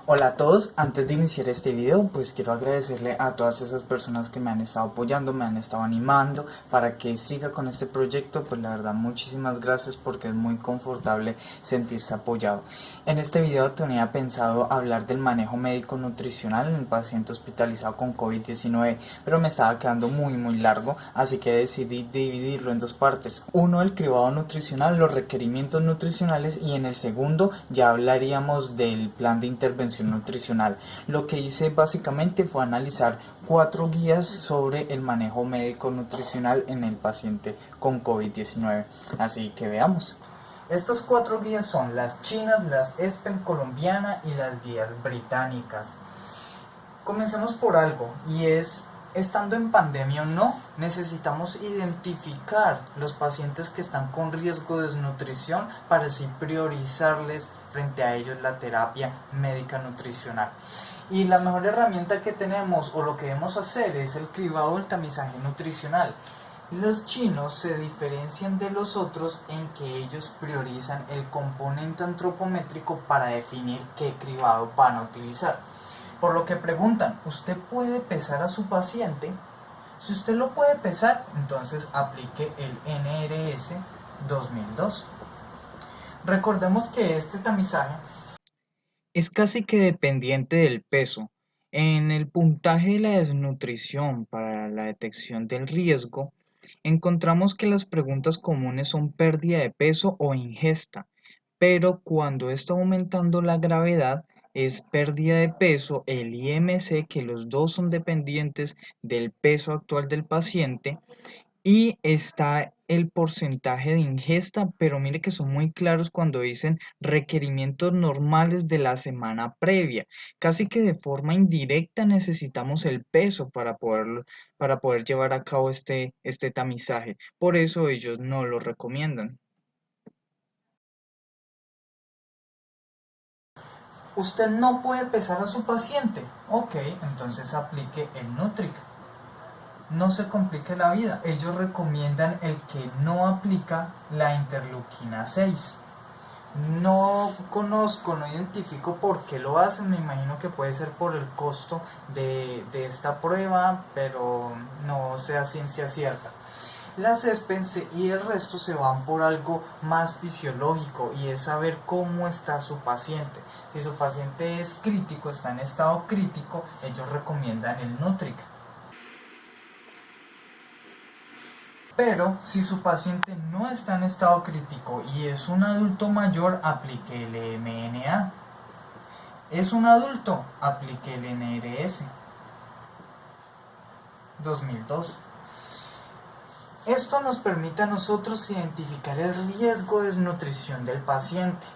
Hola a todos, antes de iniciar este video pues quiero agradecerle a todas esas personas que me han estado apoyando, me han estado animando para que siga con este proyecto. Pues la verdad muchísimas gracias porque es muy confortable sentirse apoyado. En este video tenía pensado hablar del manejo médico nutricional en el paciente hospitalizado con COVID-19, pero me estaba quedando muy largo, así que decidí dividirlo en dos partes. Uno, el cribado nutricional, los requerimientos nutricionales, y en el segundo ya hablaríamos del plan de intervención nutricional. Lo que hice básicamente fue analizar 4 guías sobre el manejo médico nutricional en el paciente con COVID-19. Así que veamos. Estas 4 guías son las chinas, las ESPEN colombiana y las guías británicas. Comencemos por algo, y es, estando en pandemia o no, necesitamos identificar los pacientes que están con riesgo de desnutrición para así priorizarles frente a ellos la terapia médica nutricional. Y la mejor herramienta que tenemos o lo que debemos hacer es el cribado del tamizaje nutricional. Los chinos se diferencian de los otros en que ellos priorizan el componente antropométrico para definir qué cribado van a utilizar. Por lo que preguntan, ¿usted puede pesar a su paciente? Si usted lo puede pesar, entonces aplique el NRS 2002. Recordemos que este tamizaje es casi que dependiente del peso. En el puntaje de la desnutrición para la detección del riesgo, encontramos que las preguntas comunes son pérdida de peso o ingesta, pero cuando está aumentando la gravedad es pérdida de peso, el IMC, que los dos son dependientes del peso actual del paciente, y está el porcentaje de ingesta, pero mire que son muy claros cuando dicen requerimientos normales de la semana previa. Casi que de forma indirecta necesitamos el peso para poder llevar a cabo este tamizaje. Por eso ellos no lo recomiendan. Usted no puede pesar a su paciente. Ok, entonces aplique el Nutric. No se complique la vida. Ellos recomiendan el que no aplica la interleuquina 6. No conozco, no identifico por qué lo hacen. Me imagino que puede ser por el costo de esta prueba, pero no sé a ciencia cierta. Las ESPEN y el resto se van por algo más fisiológico, y es saber cómo está su paciente. Si su paciente es crítico, está en estado crítico, ellos recomiendan el Nutric. Pero si su paciente no está en estado crítico y es un adulto mayor, aplique el MNA. Es un adulto, aplique el NRS 2002. Esto nos permite a nosotros identificar el riesgo de desnutrición del paciente,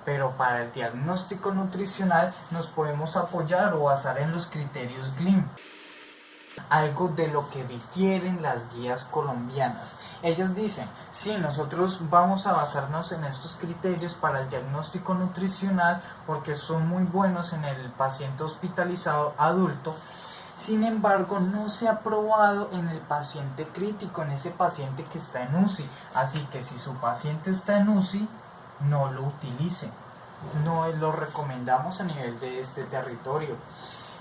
pero para el diagnóstico nutricional nos podemos apoyar o basar en los criterios GLIM, algo de lo que difieren las guías colombianas. Ellas dicen, sí, nosotros vamos a basarnos en estos criterios para el diagnóstico nutricional porque son muy buenos en el paciente hospitalizado adulto. Sin embargo, no se ha probado en el paciente crítico, en ese paciente que está en UCI. Así que si su paciente está en UCI, no lo utilice. No lo recomendamos a nivel de este territorio.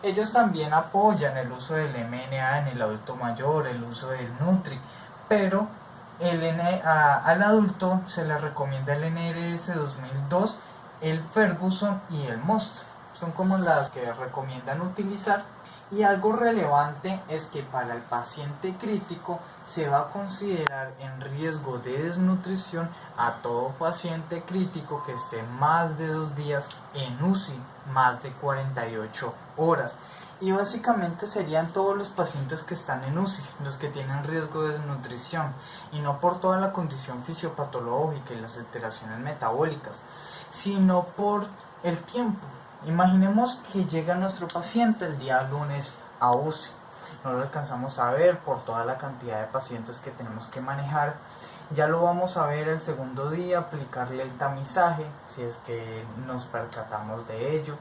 Ellos también apoyan el uso del MNA en el adulto mayor, el uso del Nutri, pero al adulto se le recomienda el NRS 2002, el Ferguson y el MOST. Son como las que recomiendan utilizar. Y algo relevante es que para el paciente crítico se va a considerar en riesgo de desnutrición a todo paciente crítico que esté más de 2 días en UCI, más de 48 horas. Y básicamente serían todos los pacientes que están en UCI, los que tienen riesgo de desnutrición, y no por toda la condición fisiopatológica y las alteraciones metabólicas, sino por el tiempo. Imaginemos que llega nuestro paciente el día lunes a UCI. No lo alcanzamos a ver por toda la cantidad de pacientes que tenemos que manejar. Ya lo vamos a ver el segundo día, aplicarle el tamizaje, si es que nos percatamos de ello.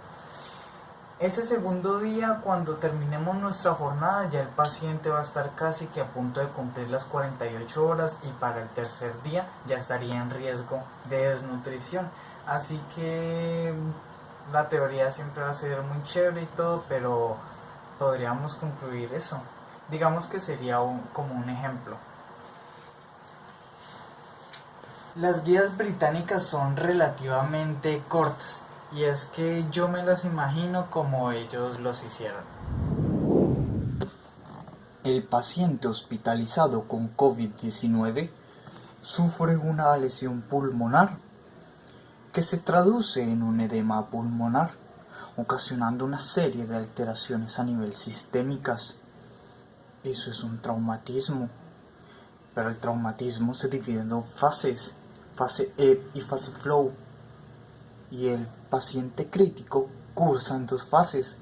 Ese segundo día, cuando terminemos nuestra jornada, ya el paciente va a estar casi que a punto de cumplir las 48 horas, y para el tercer día ya estaría en riesgo de desnutrición. Así que la teoría siempre va a ser muy chévere y todo, pero podríamos concluir eso. Digamos que sería como un ejemplo. Las guías británicas son relativamente cortas, y es que yo me las imagino como ellos los hicieron. El paciente hospitalizado con COVID-19 sufre una lesión pulmonar que se traduce en un edema pulmonar, ocasionando una serie de alteraciones a nivel sistémicas. Eso es un traumatismo, pero el traumatismo se divide en dos fases, fase ebb y fase flow, y el paciente crítico cursa en dos fases,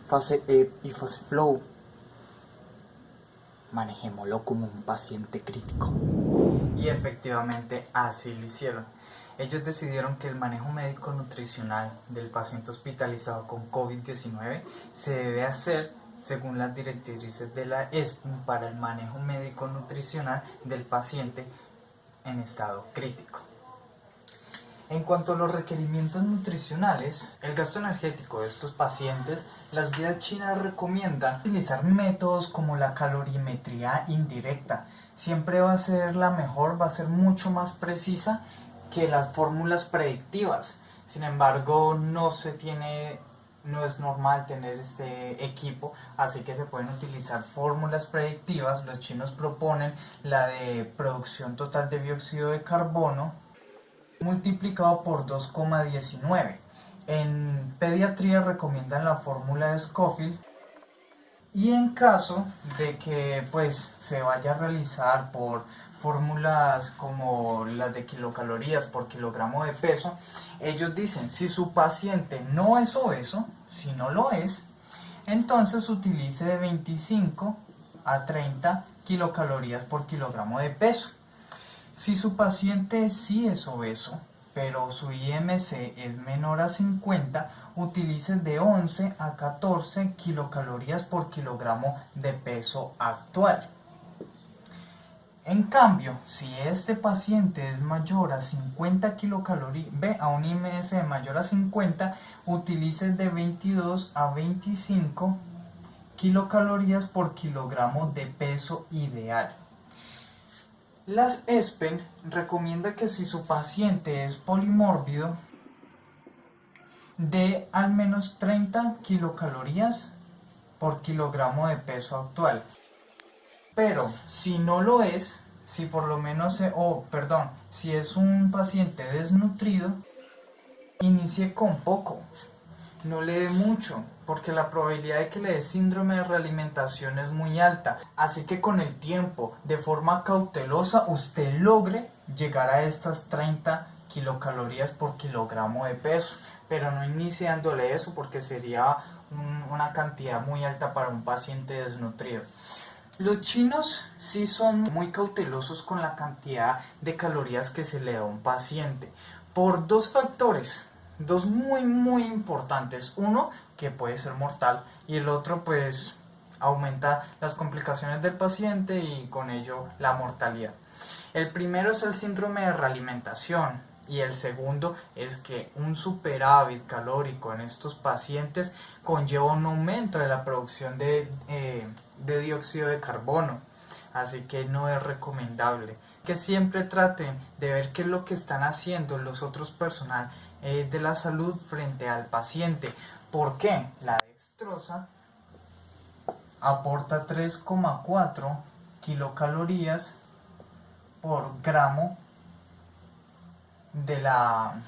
fase ebb y fase flow. Manejémoslo como un paciente crítico. Y efectivamente así lo hicieron. Ellos decidieron que el manejo médico nutricional del paciente hospitalizado con COVID-19 se debe hacer según las directrices de la ESPM para el manejo médico nutricional del paciente en estado crítico. En cuanto a los requerimientos nutricionales, el gasto energético de estos pacientes, las guías chinas recomiendan utilizar métodos como la calorimetría indirecta. Siempre va a ser la mejor, va a ser mucho más precisa que las fórmulas predictivas. Sin embargo, no es normal tener este equipo, así que se pueden utilizar fórmulas predictivas. Los chinos proponen la de producción total de dióxido de carbono multiplicado por 2,19. En pediatría recomiendan la fórmula de Scofield, y en caso de que pues se vaya a realizar por fórmulas como las de kilocalorías por kilogramo de peso, ellos dicen si su paciente no es obeso, si no lo es, entonces utilice de 25 a 30 kilocalorías por kilogramo de peso. Si su paciente sí es obeso, pero su IMC es menor a 50, utilice de 11 a 14 kilocalorías por kilogramo de peso actual. En cambio, si este paciente es mayor a 50 kilocalorías, a un IMC mayor a 50, utilice de 22 a 25 kilocalorías por kilogramo de peso ideal. Las ESPEN recomienda que si su paciente es polimórbido, dé al menos 30 kilocalorías por kilogramo de peso actual. Pero si no lo es, si por lo menos, si es un paciente desnutrido, inicie con poco, no le dé mucho, porque la probabilidad de que le dé síndrome de realimentación es muy alta. Así que con el tiempo, de forma cautelosa, usted logre llegar a estas 30 kilocalorías por kilogramo de peso, pero no iniciándole eso porque sería una cantidad muy alta para un paciente desnutrido. Los chinos sí son muy cautelosos con la cantidad de calorías que se le da a un paciente, por dos factores. Dos muy importantes. Uno, que puede ser mortal, y el otro pues aumenta las complicaciones del paciente y con ello la mortalidad. El primero es el síndrome de realimentación, y el segundo es que un superávit calórico en estos pacientes conlleva un aumento de la producción de dióxido de carbono, así que no es recomendable. Que siempre traten de ver qué es lo que están haciendo los otros personal de la salud frente al paciente. ¿Por qué? La dextrosa aporta 3,4 kilocalorías por gramo de la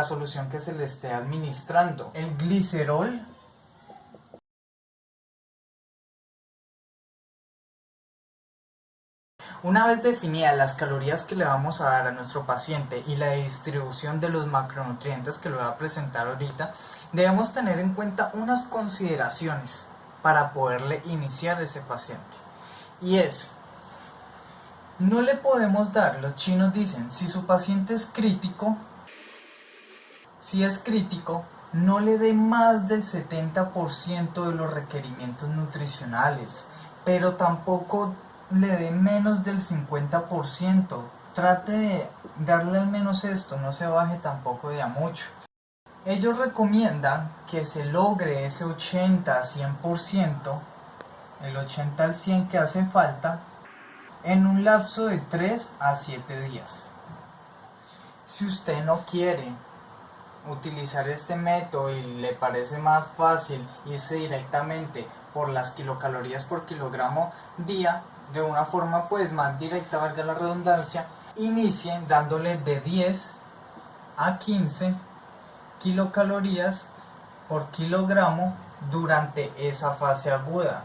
solución que se le esté administrando. El glicerol Una vez definidas las calorías que le vamos a dar a nuestro paciente y la distribución de los macronutrientes que lo voy a presentar ahorita, debemos tener en cuenta unas consideraciones para poderle iniciar a ese paciente. Y es, no le podemos dar, los chinos dicen, si su paciente es crítico, no le dé más del 70% de los requerimientos nutricionales, pero tampoco le dé menos del 50%. Trate de darle al menos esto, no se baje tampoco de a mucho. Ellos recomiendan que se logre ese 80-100%, el 80 al 100 que hace falta, en un lapso de 3 a 7 días. Si usted no quiere utilizar este método y le parece más fácil irse directamente por las kilocalorías por kilogramo día, de una forma pues más directa, valga la redundancia, inicien dándole de 10 a 15 kilocalorías por kilogramo durante esa fase aguda.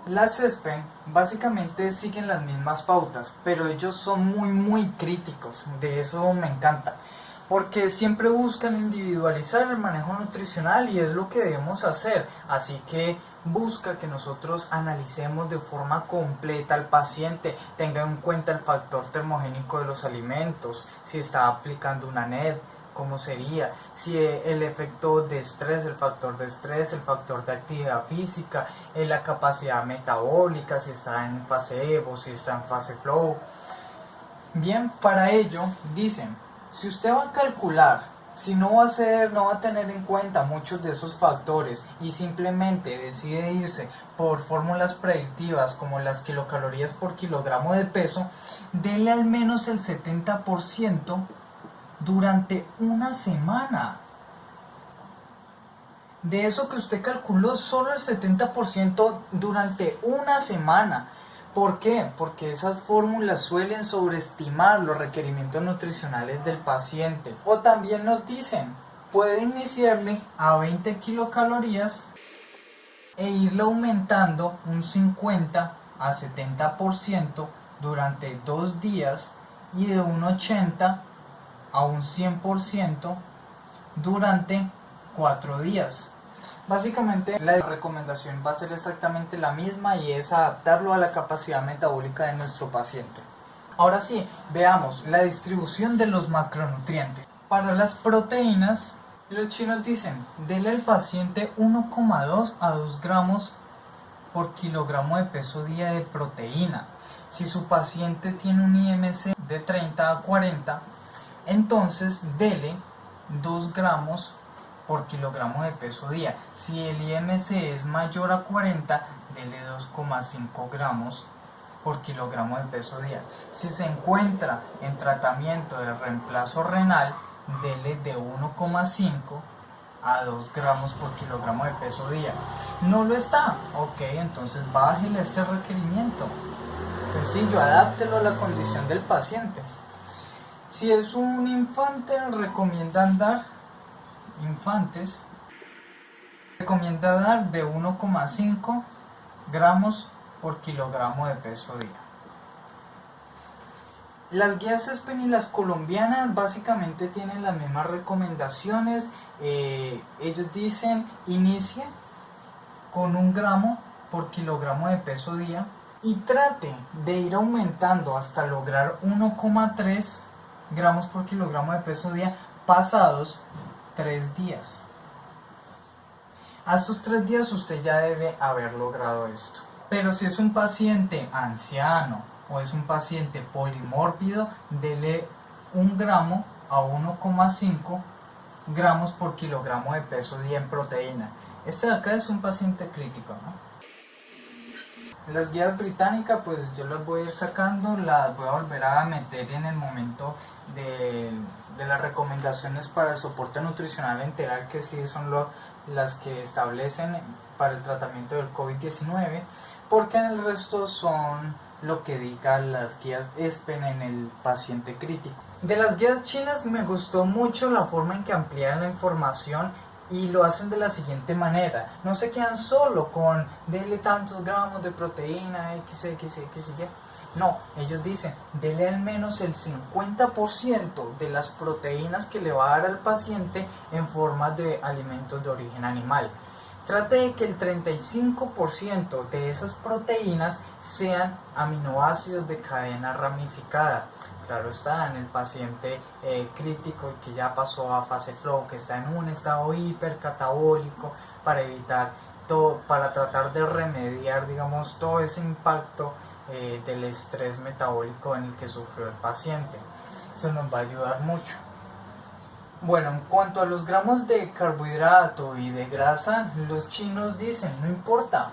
Las ESPEN básicamente siguen las mismas pautas, pero ellos son muy críticos, de eso me encanta, porque siempre buscan individualizar el manejo nutricional y es lo que debemos hacer, así que busca que nosotros analicemos de forma completa al paciente, tenga en cuenta el factor termogénico de los alimentos, si está aplicando una NED, cómo sería, si el efecto de estrés, el factor de estrés, el factor de actividad física, la capacidad metabólica, si está en fase EVO, si está en fase flow. Bien, para ello dicen, si usted va a calcular, si no va a tener en cuenta muchos de esos factores y simplemente decide irse por fórmulas predictivas como las kilocalorías por kilogramo de peso, dele al menos el 70% durante una semana. De eso que usted calculó, solo el 70% durante una semana. ¿Por qué? Porque esas fórmulas suelen sobreestimar los requerimientos nutricionales del paciente. O también nos dicen, puede iniciarle a 20 kilocalorías e irle aumentando un 50 a 70% durante 2 días y de un 80 a un 100% durante 4 días. Básicamente la recomendación va a ser exactamente la misma y es adaptarlo a la capacidad metabólica de nuestro paciente. Ahora sí, veamos la distribución de los macronutrientes. Para las proteínas, los chinos dicen, dele al paciente 1,2 a 2 gramos por kilogramo de peso día de proteína. Si su paciente tiene un IMC de 30 a 40, entonces dele 2 gramos por kilogramo de peso día. Si el IMC es mayor a 40, dele 2,5 gramos por kilogramo de peso día. Si se encuentra en tratamiento de reemplazo renal, dele de 1,5 a 2 gramos por kilogramo de peso día. No lo está, ok, entonces bájele este requerimiento. Sencillo, adáptelo a la condición del paciente. Si es un infante, recomienda dar de 1,5 gramos por kilogramo de peso día. Las guías ESPEN y las colombianas básicamente tienen las mismas recomendaciones. Ellos dicen inicie con 1 gramo por kilogramo de peso día y trate de ir aumentando hasta lograr 1,3 gramos por kilogramo de peso día pasados 3 días. A estos 3 días usted ya debe haber logrado esto. Pero si es un paciente anciano o es un paciente polimórbido, dele 1 gramo a 1,5 gramos por kilogramo de peso día en proteína. Este de acá es un paciente crítico, ¿no? Las guías británicas pues yo las voy a ir sacando, las voy a volver a meter en el momento de las recomendaciones para el soporte nutricional enteral, que sí son las que establecen para el tratamiento del COVID-19, porque en el resto son lo que digan las guías ESPEN en el paciente crítico. De las guías chinas me gustó mucho la forma en que amplían la información y lo hacen de la siguiente manera. No se quedan solo con dele tantos gramos de proteína x y y. No, ellos dicen dele al menos el 50% de las proteínas que le va a dar al paciente en forma de alimentos de origen animal. Trate de que el 35% de esas proteínas sean aminoácidos de cadena ramificada. Claro está, en el paciente crítico que ya pasó a fase flow, que está en un estado hipercatabólico, para evitar todo, para tratar de remediar, digamos, todo ese impacto del estrés metabólico en el que sufrió el paciente. Eso nos va a ayudar mucho. Bueno, en cuanto a los gramos de carbohidrato y de grasa, los chinos dicen, no importa.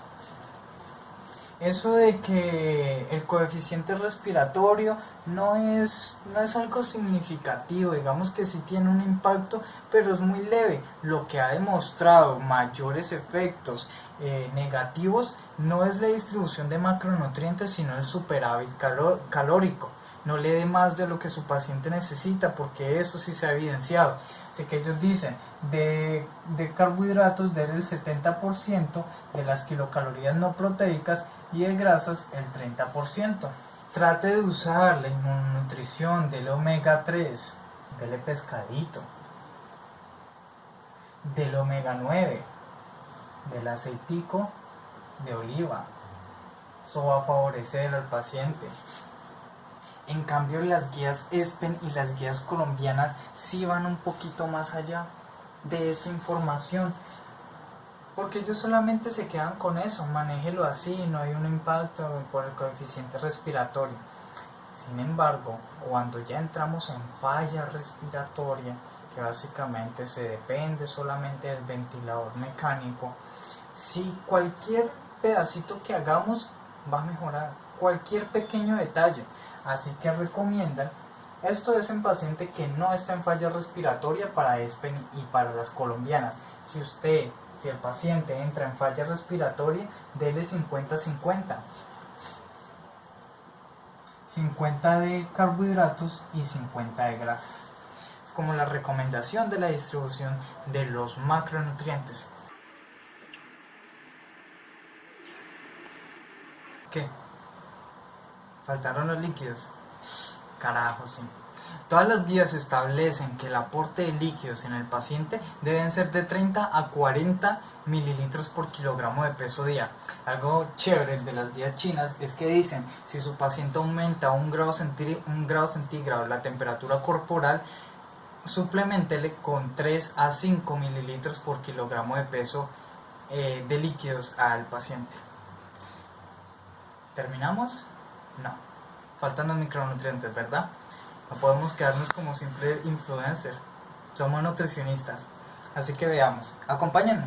Eso de que el coeficiente respiratorio no es algo significativo, digamos que sí tiene un impacto, pero es muy leve. Lo que ha demostrado mayores efectos negativos no es la distribución de macronutrientes, sino el superávit calórico. No le dé más de lo que su paciente necesita, porque eso sí se ha evidenciado. Así que ellos dicen, de carbohidratos, del el 70% de las kilocalorías no proteicas y de grasas el 30%. Trate de usar la inmunonutrición del omega 3, del pescadito, del omega 9, del aceitico de oliva. Eso va a favorecer al paciente. En cambio, las guías ESPEN y las guías colombianas sí van un poquito más allá de esa información, porque ellos solamente se quedan con eso, manéjelo así, no hay un impacto por el coeficiente respiratorio. Sin embargo, cuando ya entramos en falla respiratoria, que básicamente se depende solamente del ventilador mecánico, si cualquier pedacito que hagamos va a mejorar, cualquier pequeño detalle. Así que recomiendan, esto es en paciente que no está en falla respiratoria para ESPEN y para las colombianas. Si el paciente entra en falla respiratoria, dele 50-50. 50 de carbohidratos y 50 de grasas. Es como la recomendación de la distribución de los macronutrientes. ¿Qué? ¿Faltaron los líquidos? Carajo, sí. Todas las guías establecen que el aporte de líquidos en el paciente deben ser de 30 a 40 mililitros por kilogramo de peso día. Algo chévere de las guías chinas es que dicen, si su paciente aumenta un grado centígrado la temperatura corporal, suplementele con 3 a 5 mililitros por kilogramo de peso de líquidos al paciente. ¿Terminamos? No. Faltan los micronutrientes, ¿verdad? No podemos quedarnos como simple influencer. Somos nutricionistas. Así que veamos. Acompáñenme.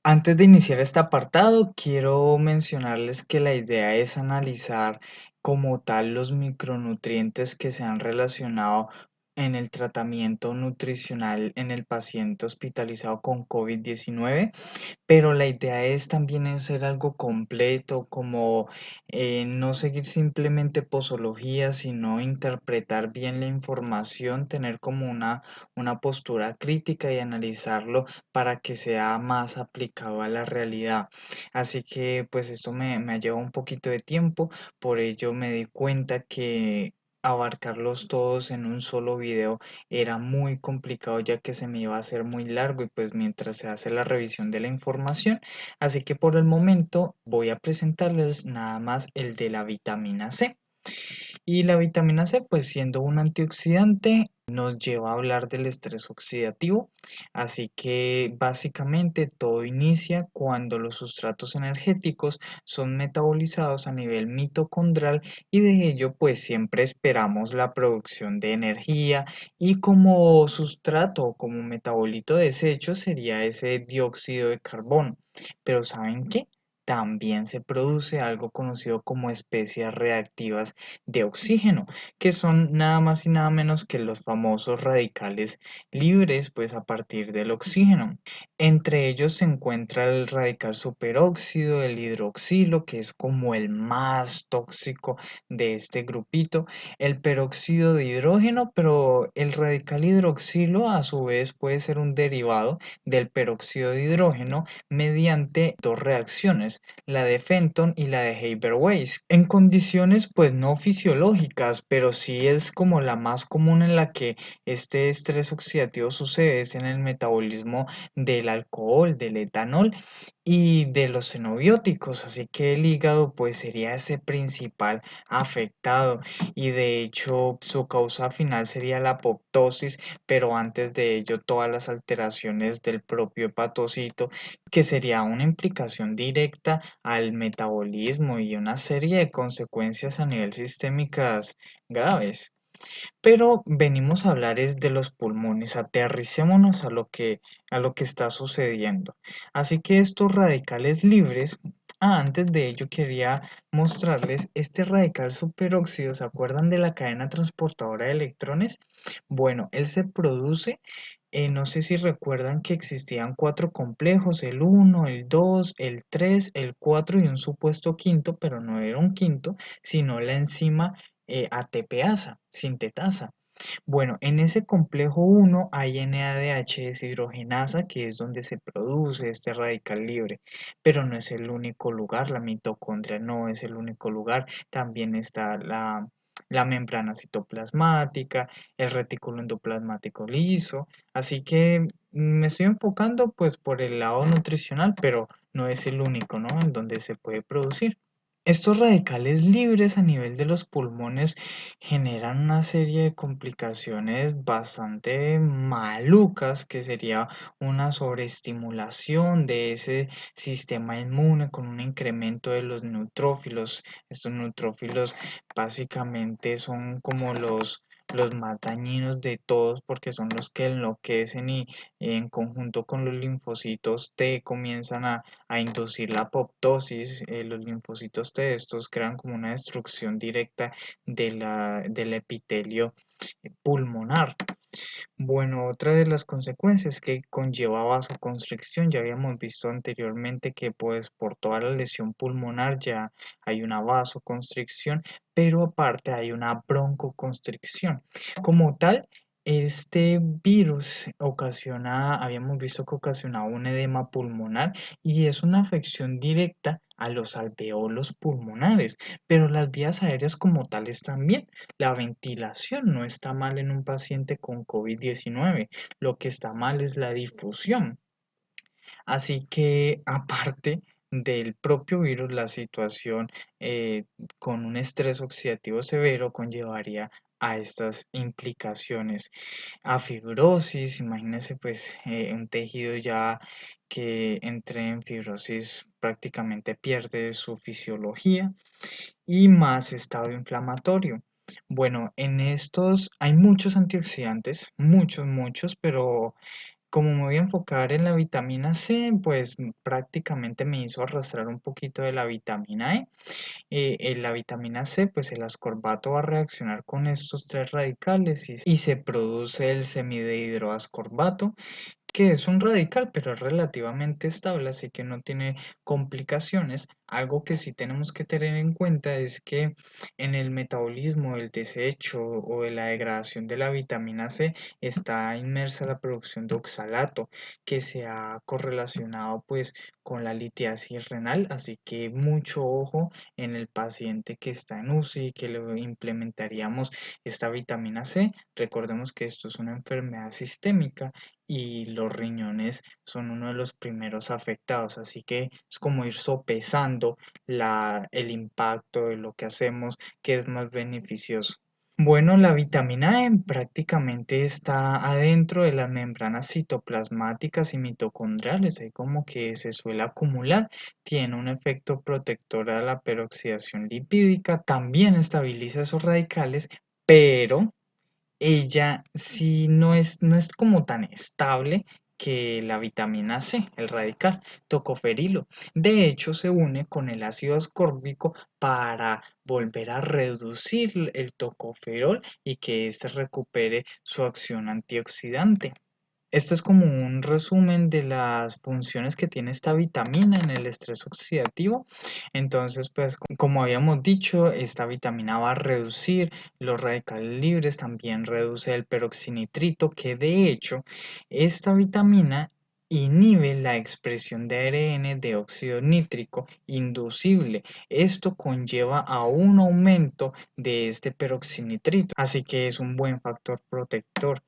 Antes de iniciar este apartado, quiero mencionarles que la idea es analizar como tal los micronutrientes que se han relacionado en el tratamiento nutricional en el paciente hospitalizado con COVID-19, pero la idea es también hacer algo completo, como no seguir simplemente posología, sino interpretar bien la información, tener como una postura crítica y analizarlo para que sea más aplicado a la realidad. Así que pues esto me ha llevado un poquito de tiempo, por ello me di cuenta que abarcarlos todos en un solo video era muy complicado ya que se me iba a hacer muy largo y pues mientras se hace la revisión de la información, así que por el momento voy a presentarles nada más el de la vitamina C. Y la vitamina C, pues siendo un antioxidante, nos lleva a hablar del estrés oxidativo, así que básicamente todo inicia cuando los sustratos energéticos son metabolizados a nivel mitocondrial y de ello pues siempre esperamos la producción de energía y como sustrato o como metabolito desecho sería ese dióxido de carbono. Pero ¿saben qué? También se produce algo conocido como especies reactivas de oxígeno, que son nada más y nada menos que los famosos radicales libres, pues a partir del oxígeno. Entre ellos se encuentra el radical superóxido, el hidroxilo, que es como el más tóxico de este grupito, el peróxido de hidrógeno, pero el radical hidroxilo a su vez puede ser un derivado del peróxido de hidrógeno mediante dos reacciones, la de Fenton y la de Haber-Weiss, en condiciones pues no fisiológicas, pero sí es como la más común en la que este estrés oxidativo sucede, es en el metabolismo del alcohol, del etanol y de los xenobióticos, así que el hígado pues sería ese principal afectado y de hecho su causa final sería la apoptosis, pero antes de ello todas las alteraciones del propio hepatocito, que sería una implicación directa al metabolismo y una serie de consecuencias a nivel sistémicas graves. Pero venimos a hablar es de los pulmones, aterricémonos a lo que está sucediendo. Así que estos radicales libres, antes de ello quería mostrarles este radical superóxido, ¿se acuerdan de la cadena transportadora de electrones? Bueno, él se produce, no sé si recuerdan que existían cuatro complejos, el uno, el 2, el 3, el 4 y un supuesto quinto, pero no era un quinto, sino la enzima ATPasa, sintetasa. Bueno, en ese complejo 1 hay NADH deshidrogenasa, que es donde se produce este radical libre, pero no es el único lugar, la mitocondria no es el único lugar, también está la membrana citoplasmática, el retículo endoplasmático liso, así que me estoy enfocando pues por el lado nutricional, pero no es el único, ¿no? En donde se puede producir. Estos radicales libres a nivel de los pulmones generan una serie de complicaciones bastante malucas, que sería una sobreestimulación de ese sistema inmune con un incremento de los neutrófilos. Estos neutrófilos básicamente son como los más dañinos de todos porque son los que enloquecen y en conjunto con los linfocitos T comienzan a inducir la apoptosis. Los linfocitos T estos crean como una destrucción directa del epitelio pulmonar. Bueno, otra de las consecuencias que conlleva vasoconstricción, ya habíamos visto anteriormente que pues por toda la lesión pulmonar ya hay una vasoconstricción, pero aparte hay una broncoconstricción. Como tal, este virus habíamos visto que ocasiona un edema pulmonar y es una afección directa a los alveolos pulmonares, pero las vías aéreas como tales también. La ventilación no está mal en un paciente con COVID-19, lo que está mal es la difusión. Así que aparte del propio virus, la situación con un estrés oxidativo severo conllevaría a estas implicaciones, a fibrosis. Imagínense pues un tejido ya que entre en fibrosis prácticamente pierde su fisiología y más estado inflamatorio. Bueno, en estos hay muchos antioxidantes, muchos, pero como me voy a enfocar en la vitamina C, pues prácticamente me hizo arrastrar un poquito de la vitamina E. En la vitamina C, pues el ascorbato va a reaccionar con estos tres radicales y se produce el semidehidroascorbato, que es un radical, pero es relativamente estable, así que no tiene complicaciones. Algo que sí tenemos que tener en cuenta es que en el metabolismo del desecho o de la degradación de la vitamina C está inmersa la producción de oxalato, que se ha correlacionado pues con la litiasis renal, así que mucho ojo en el paciente que está en UCI y que le implementaríamos esta vitamina C. Recordemos que esto es una enfermedad sistémica y los riñones son uno de los primeros afectados, así que es como ir sopesando el impacto de lo que hacemos, que es más beneficioso. Bueno, la vitamina E prácticamente está adentro de las membranas citoplasmáticas y mitocondriales, ahí como que se suele acumular, tiene un efecto protector a la peroxidación lipídica, también estabiliza esos radicales, pero ella sí no es como tan estable que la vitamina C, el radical tocoferilo. De hecho, se une con el ácido ascórbico para volver a reducir el tocoferol y que éste recupere su acción antioxidante. Este es como un resumen de las funciones que tiene esta vitamina en el estrés oxidativo. Entonces, pues como habíamos dicho, esta vitamina va a reducir los radicales libres, también reduce el peroxinitrito, que de hecho esta vitamina inhibe la expresión de ARN de óxido nítrico inducible. Esto conlleva a un aumento de este peroxinitrito, así que es un buen factor protector.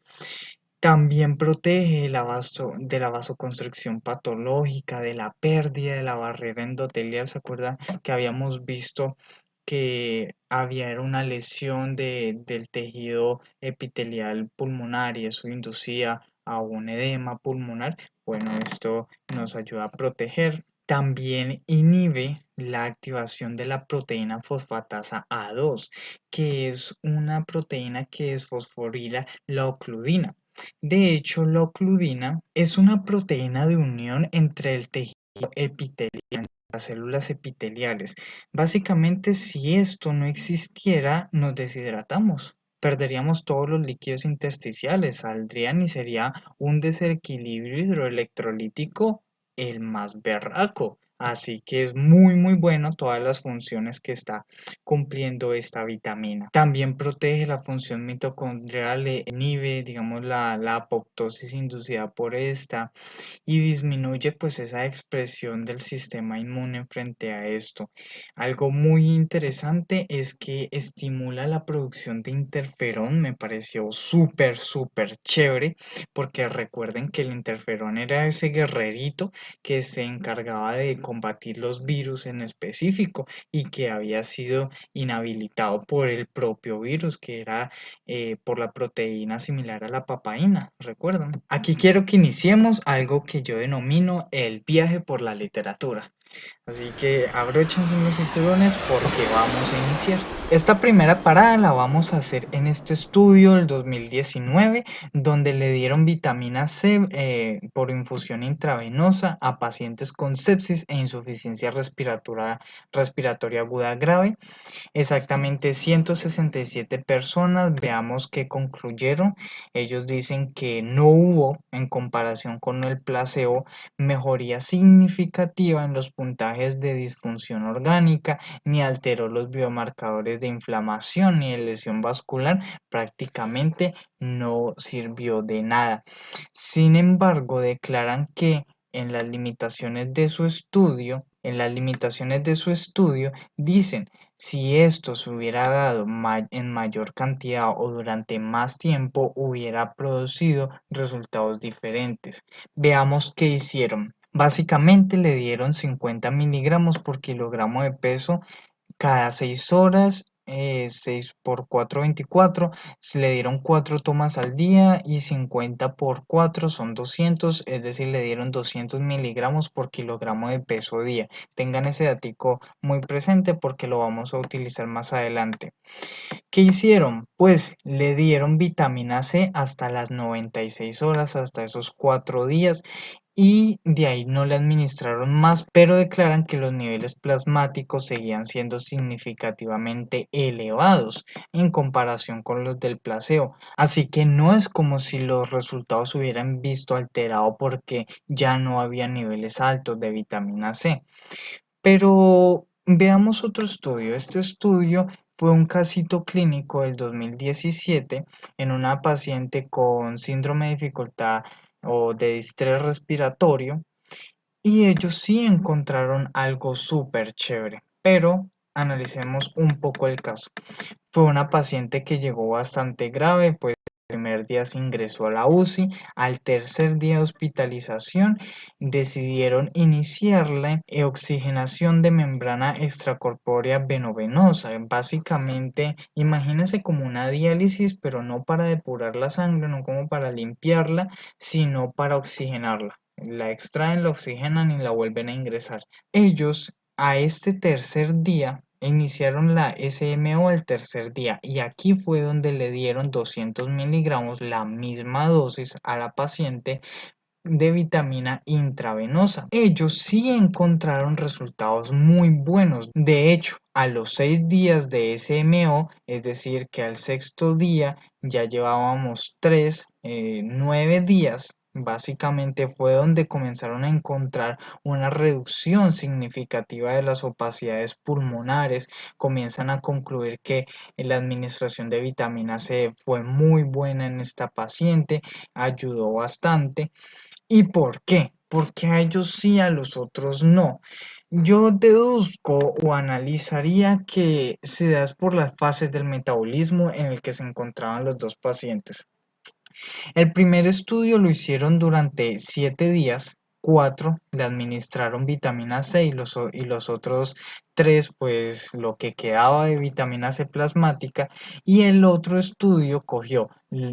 También protege de la vasoconstricción patológica, de la pérdida de la barrera endotelial. ¿Se acuerdan que habíamos visto que había una lesión del tejido epitelial pulmonar y eso inducía a un edema pulmonar? Bueno, esto nos ayuda a proteger. También inhibe la activación de la proteína fosfatasa A2, que es una proteína que desfosforila la ocludina. De hecho, la ocludina es una proteína de unión entre el tejido epitelial, las células epiteliales. Básicamente, si esto no existiera, nos deshidratamos. Perderíamos todos los líquidos intersticiales, saldrían y sería un desequilibrio hidroelectrolítico el más berraco. Así que es muy bueno todas las funciones que está cumpliendo esta vitamina. También protege la función mitocondrial, inhibe, digamos, la apoptosis inducida por esta y disminuye pues esa expresión del sistema inmune frente a esto. Algo muy interesante es que estimula la producción de interferón, me pareció súper chévere, porque recuerden que el interferón era ese guerrerito que se encargaba de combatir los virus en específico y que había sido inhabilitado por el propio virus, que era por la proteína similar a la papaína, ¿recuerdan? Aquí quiero que iniciemos algo que yo denomino el viaje por la literatura. Así que abróchense los cinturones porque vamos a iniciar. Esta primera parada la vamos a hacer en este estudio del 2019, donde le dieron vitamina C por infusión intravenosa a pacientes con sepsis e insuficiencia respiratoria aguda grave. Exactamente 167 personas, veamos qué concluyeron. Ellos dicen que no hubo, en comparación con el placebo, mejoría significativa en los puntajes de disfunción orgánica, ni alteró los biomarcadores de inflamación ni de lesión vascular, prácticamente no sirvió de nada. Sin embargo, declaran que en las limitaciones de su estudio, dicen si esto se hubiera dado en mayor cantidad o durante más tiempo, hubiera producido resultados diferentes. Veamos qué hicieron. Básicamente le dieron 50 miligramos por kilogramo de peso cada 6 horas, 6 por 4, 24, se le dieron 4 tomas al día y 50 por 4 son 200, es decir, le dieron 200 miligramos por kilogramo de peso día. Tengan ese datico muy presente porque lo vamos a utilizar más adelante. ¿Qué hicieron? Pues le dieron vitamina C hasta las 96 horas, hasta esos 4 días, y de ahí no le administraron más, pero declaran que los niveles plasmáticos seguían siendo significativamente elevados en comparación con los del placebo. Así que no es como si los resultados se hubieran visto alterados porque ya no había niveles altos de vitamina C. Pero veamos otro estudio. Este estudio fue un casito clínico del 2017 en una paciente con síndrome de dificultad o de distrés respiratorio y ellos sí encontraron algo súper chévere. Pero analicemos un poco el caso. Fue una paciente que llegó bastante grave, pues el primer día se ingresó a la UCI, al tercer día de hospitalización decidieron iniciarle oxigenación de membrana extracorpórea venovenosa. Básicamente, imagínense como una diálisis, pero no para depurar la sangre, no como para limpiarla, sino para oxigenarla. La extraen, la oxigenan y la vuelven a ingresar. Ellos a este tercer día iniciaron la SMO el tercer día y aquí fue donde le dieron 200 miligramos, la misma dosis a la paciente de vitamina intravenosa. Ellos sí encontraron resultados muy buenos. De hecho, a los 6 días de SMO, es decir, que al sexto día ya llevábamos 9 días. Básicamente fue donde comenzaron a encontrar una reducción significativa de las opacidades pulmonares. Comienzan a concluir que la administración de vitamina C fue muy buena en esta paciente, ayudó bastante. ¿Y por qué? Porque a ellos sí, a los otros no. Yo deduzco o analizaría que se da por las fases del metabolismo en el que se encontraban los dos pacientes. El primer estudio lo hicieron durante 7 días 4 le administraron vitamina C y los otros 3 pues lo que quedaba de vitamina C plasmática, y el otro estudio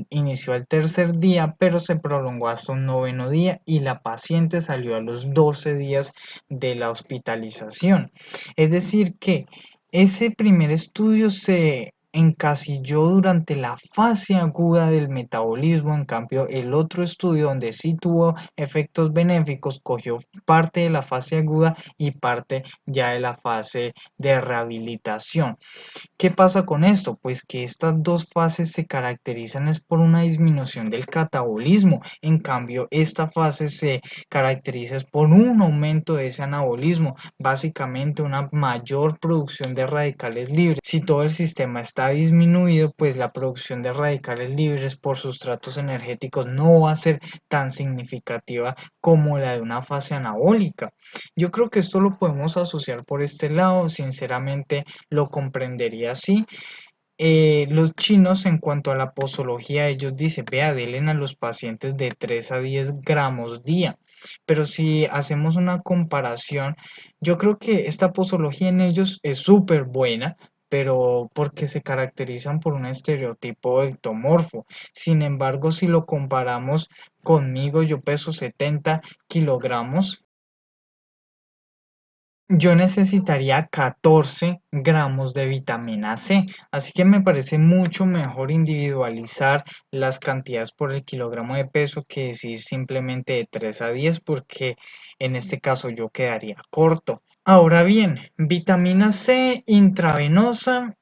inició el tercer día pero se prolongó hasta un noveno día y la paciente salió a los 12 días de la hospitalización. Es decir que ese primer estudio se encasilló durante la fase aguda del metabolismo. En cambio, el otro estudio donde sí tuvo efectos benéficos cogió parte de la fase aguda y parte ya de la fase de rehabilitación. ¿Qué pasa con esto? Pues que estas dos fases se caracterizan es por una disminución del catabolismo. En cambio, esta fase se caracteriza es por un aumento de ese anabolismo, básicamente una mayor producción de radicales libres. Si todo el sistema está disminuido, pues la producción de radicales libres por sustratos energéticos no va a ser tan significativa como la de una fase anabólica. Yo creo que esto lo podemos asociar por este lado. Sinceramente, lo comprendería así. Los chinos, en cuanto a la posología, ellos dicen, vea, denle a los pacientes de 3 a 10 gramos día. Pero si hacemos una comparación, yo creo que esta posología en ellos es súper buena, pero porque se caracterizan por un estereotipo ectomorfo. Sin embargo, si lo comparamos conmigo, yo peso 70 kilogramos. Yo necesitaría 14 gramos de vitamina C, así que me parece mucho mejor individualizar las cantidades por el kilogramo de peso que decir simplemente de 3 a 10, porque en este caso yo quedaría corto. Ahora bien, vitamina C intravenosa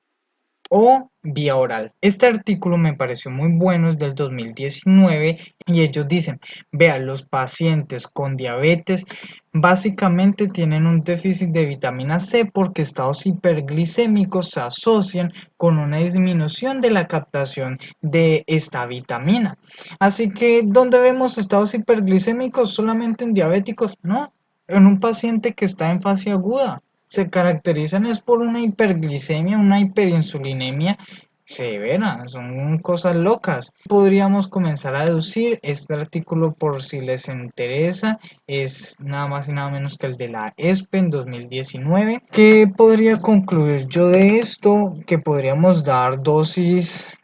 o vía oral. Este artículo me pareció muy bueno, es del 2019 y ellos dicen, vean, los pacientes con diabetes básicamente tienen un déficit de vitamina C porque estados hiperglicémicos se asocian con una disminución de la captación de esta vitamina. Así que, ¿dónde vemos estados hiperglicémicos? ¿Solamente en diabéticos? No, en un paciente que está en fase aguda. Se caracterizan es por una hiperglicemia, una hiperinsulinemia severa, son cosas locas. Podríamos comenzar a deducir, este artículo por si les interesa, es nada más y nada menos que el de la ESPE en 2019. ¿Qué podría concluir yo de esto? Que podríamos dar dosis,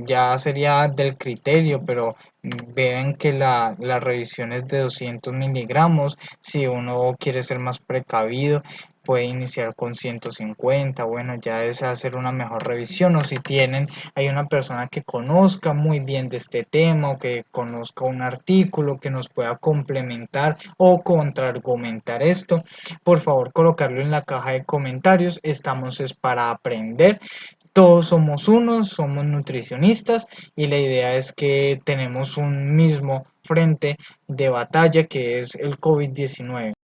ya sería del criterio, pero vean que la revisión es de 200 miligramos. Si uno quiere ser más precavido, puede iniciar con 150. Bueno, ya es hacer una mejor revisión, o si tienen, hay una persona que conozca muy bien de este tema o que conozca un artículo que nos pueda complementar o contraargumentar esto, por favor colocarlo en la caja de comentarios. Estamos es para aprender. Todos somos unos, somos nutricionistas y la idea es que tenemos un mismo frente de batalla que es el COVID-19.